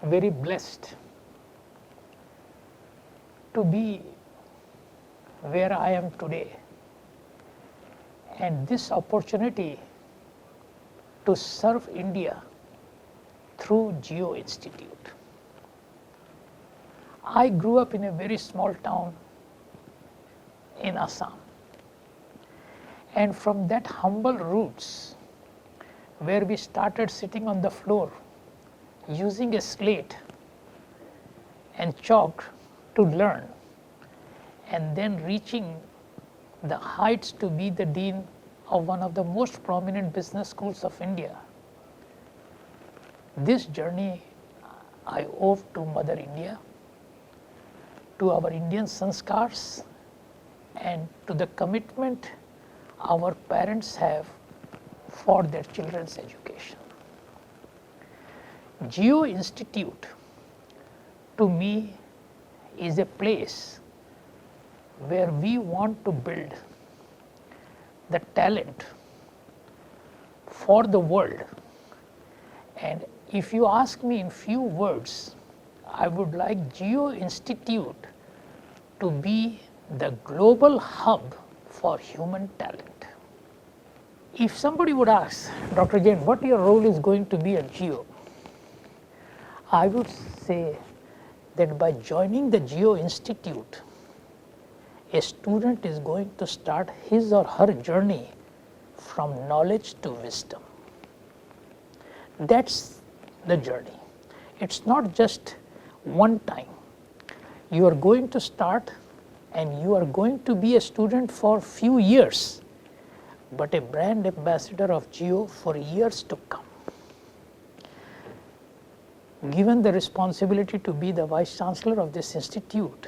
very blessed to be where I am today, and this opportunity to serve India through Geo Institute. I grew up in a very small town in Assam, and from that humble roots, where we started sitting on the floor using a slate and chalk to learn, and then reaching the heights to be the dean of one of the most prominent business schools of India. This journey I owe to Mother India, to our Indian sanskars, and to the commitment our parents have for their children's education. Geo Institute to me is a place where we want to build the talent for the world. And if you ask me in few words, I would like Geo Institute to be the global hub for human talent. If somebody would ask, Dr. Jain, what your role is going to be at Geo? I would say that by joining the Geo Institute, a student is going to start his or her journey from knowledge to wisdom. That's the journey. It's not just one time. You are going to start and you are going to be a student for few years, but a brand ambassador of Geo for years to come. Given the responsibility to be the Vice Chancellor of this institute,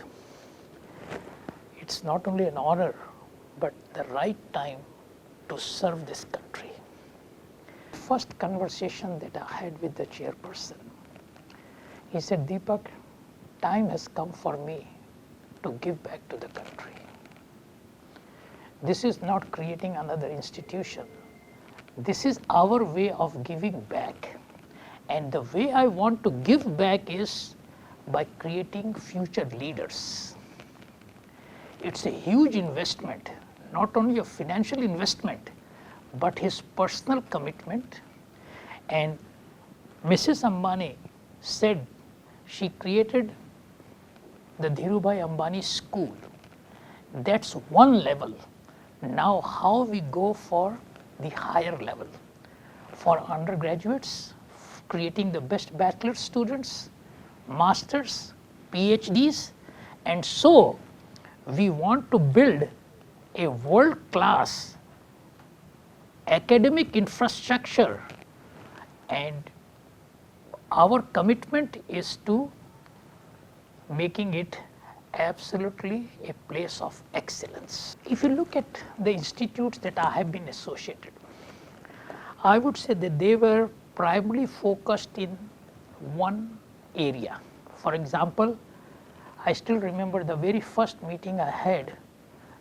it's not only an honor, but the right time to serve this country. First conversation that I had with the chairperson, he said, Dipak, time has come for me to give back to the country. This is not creating another institution. This is our way of giving back. And the way I want to give back is by creating future leaders. It's a huge investment, not only a financial investment, but his personal commitment. And Mrs. Ambani said she created the Dhirubhai Ambani School. That's one level. Now how we go for the higher level. For undergraduates, creating the best bachelor students, masters, PhDs, and so we want to build a world-class academic infrastructure, and our commitment is to making it absolutely a place of excellence. If you look at the institutes that I have been associated, I would say that they were primarily focused in one area. For example, I still remember the very first meeting I had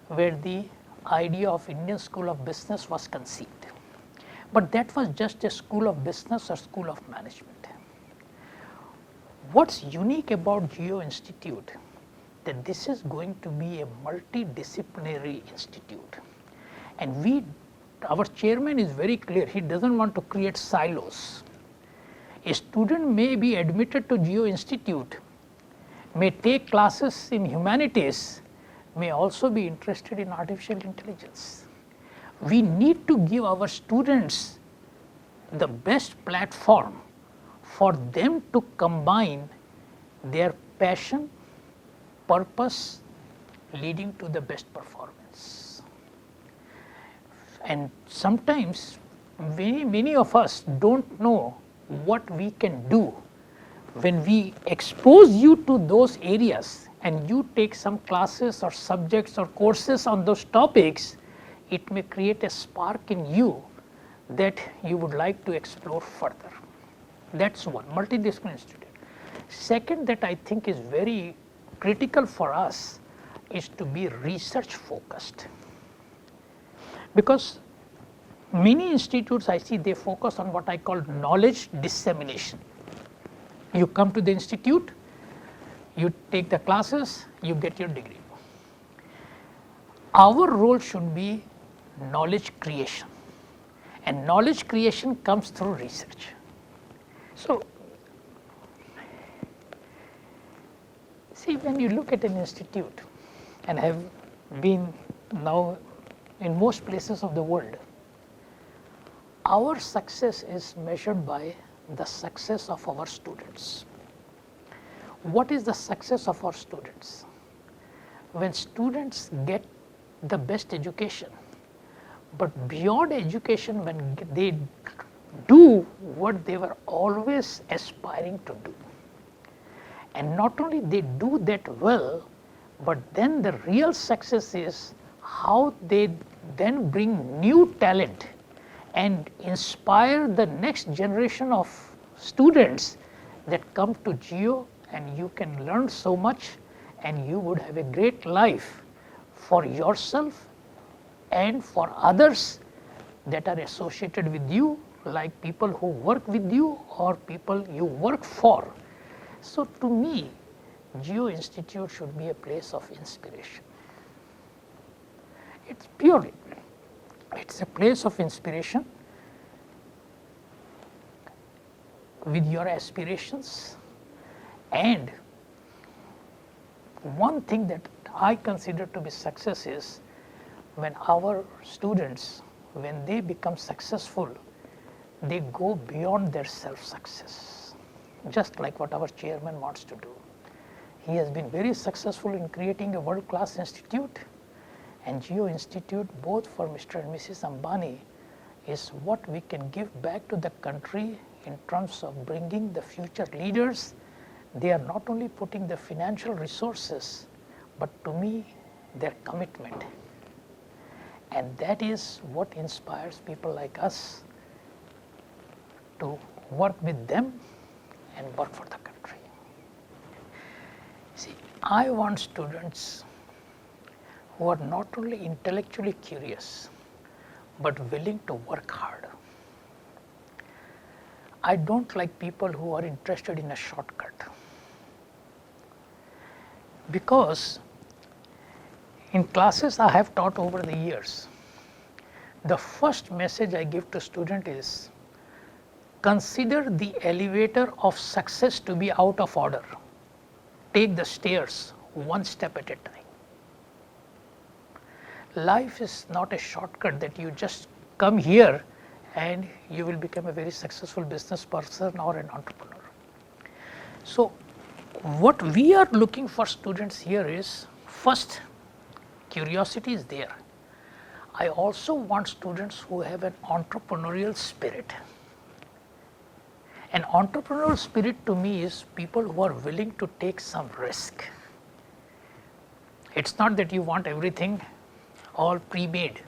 where the idea of Indian School of Business was conceived. But that was just a school of business or school of management. What's unique about Geo Institute, that this is going to be a multidisciplinary institute. And our chairman is very clear, he doesn't want to create silos. A student may be admitted to Geo Institute, may take classes in humanities, may also be interested in artificial intelligence. We need to give our students the best platform for them to combine their passion, purpose, leading to the best performance. And sometimes many of us don't know what we can do. When we expose you to those areas and you take some classes or subjects or courses on those topics, it may create a spark in you that you would like to explore further. That's one, multidisciplinary institute. Second, that I think is very critical for us is to be research focused. Because many institutes I see, they focus on what I call knowledge dissemination. You come to the institute, you take the classes, you get your degree. Our role should be knowledge creation, and knowledge creation comes through research. So, see, when you look at an institute and have been now in most places of the world, our success is measured by the success of our students. What is the success of our students? When students get the best education, but beyond education, when they do what they were always aspiring to do, and not only they do that well, but then the real success is how they then bring new talent and inspire the next generation of students that come to Geo, and you can learn so much and you would have a great life for yourself and for others that are associated with you, like people who work with you or people you work for. So, to me, Geo Institute should be a place of inspiration. It's purely, it's a place of inspiration with your aspirations. And one thing that I consider to be success is when our students, when they become successful, they go beyond their self-success, just like what our chairman wants to do. He has been very successful in creating a world-class institute, and Geo Institute, both for Mr. and Mrs. Ambani, is what we can give back to the country in terms of bringing the future leaders. They are not only putting the financial resources, but to me, their commitment. And that is what inspires people like us to work with them and work for the country. See, I want students who are not only intellectually curious, but willing to work hard. I don't like people who are interested in a shortcut, because in classes I have taught over the years, the first message I give to student is, consider the elevator of success to be out of order. Take the stairs one step at a time. Life is not a shortcut that you just come here and you will become a very successful business person or an entrepreneur. So, what we are looking for students here is, first, curiosity is there. I also want students who have an entrepreneurial spirit. An entrepreneurial spirit to me is people who are willing to take some risk. It's not that you want everything all pre-made.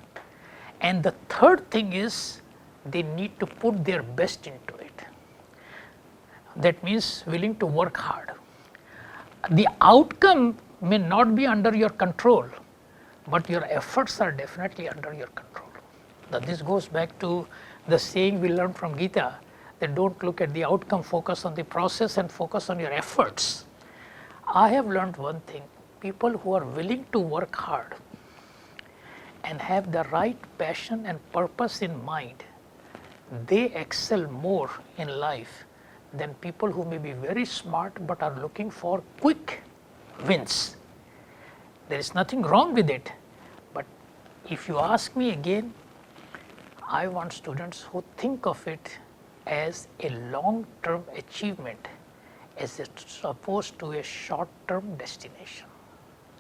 And the third thing is, they need to put their best into it. That means willing to work hard. The outcome may not be under your control, but your efforts are definitely under your control. Now, this goes back to the saying we learned from Gita, that don't look at the outcome, focus on the process and focus on your efforts. I have learned one thing, people who are willing to work hard and have the right passion and purpose in mind, they excel more in life than people who may be very smart but are looking for quick wins. There is nothing wrong with it, but if you ask me again, I want students who think of it as a long-term achievement as opposed to a short-term destination.